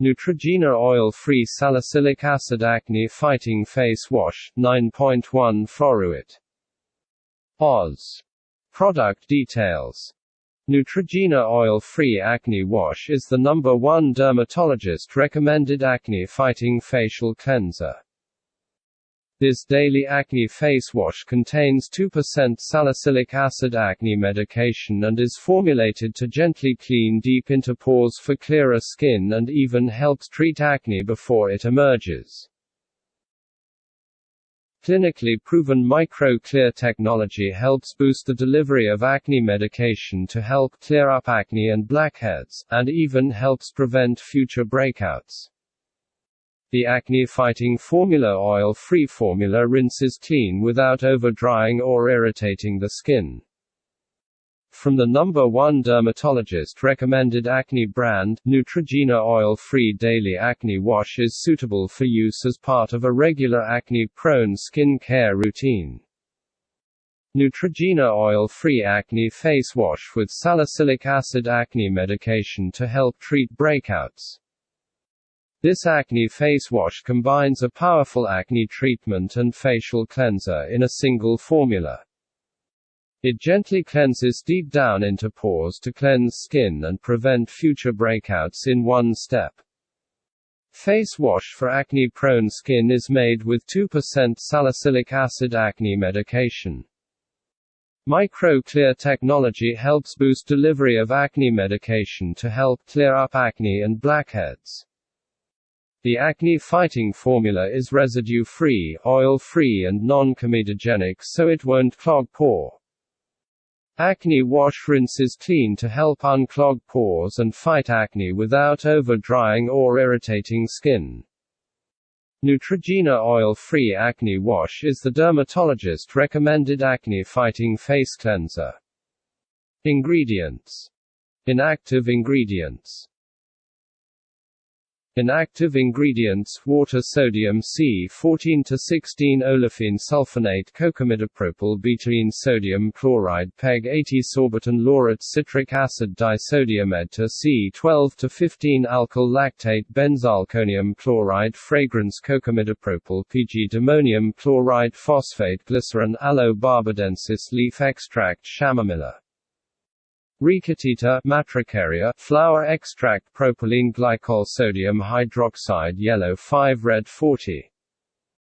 Neutrogena Oil-Free Salicylic Acid Acne-Fighting Face Wash, 9.1 Fluoride. Oz. Product details. Neutrogena Oil-Free Acne Wash is the #1 dermatologist-recommended acne-fighting facial cleanser. This daily acne face wash contains 2% salicylic acid acne medication and is formulated to gently clean deep into pores for clearer skin and even helps treat acne before it emerges. Clinically proven MicroClear technology helps boost the delivery of acne medication to help clear up acne and blackheads, and even helps prevent future breakouts. The acne-fighting formula oil-free formula rinses clean without over-drying or irritating the skin. From the #1 dermatologist-recommended acne brand, Neutrogena Oil-Free Daily Acne Wash is suitable for use as part of a regular acne-prone skin care routine. Neutrogena Oil-Free Acne Face Wash with Salicylic Acid Acne Medication to help treat breakouts. This acne face wash combines a powerful acne treatment and facial cleanser in a single formula. It gently cleanses deep down into pores to cleanse skin and prevent future breakouts in one step. Face wash for acne-prone skin is made with 2% salicylic acid acne medication. MicroClear technology helps boost delivery of acne medication to help clear up acne and blackheads. The acne-fighting formula is residue-free, oil-free and non-comedogenic so it won't clog pore. Acne wash rinses clean to help unclog pores and fight acne without over-drying or irritating skin. Neutrogena Oil-Free Acne Wash is the dermatologist-recommended acne-fighting face cleanser. Ingredients. Inactive ingredients. Inactive ingredients: water, sodium C14 to 16 olefin sulfonate, cocamidopropyl betaine, sodium chloride, PEG 80, sorbitan, laurate, citric acid, disodium ester, C12 to 15 alkyl lactate, benzalkonium chloride, fragrance, cocamidopropyl, PG, ammonium chloride, phosphate, glycerin, aloe barbadensis, leaf extract, chamomilla. Ricotita, matricaria, flower extract, propylene glycol, sodium hydroxide, yellow 5, red 40.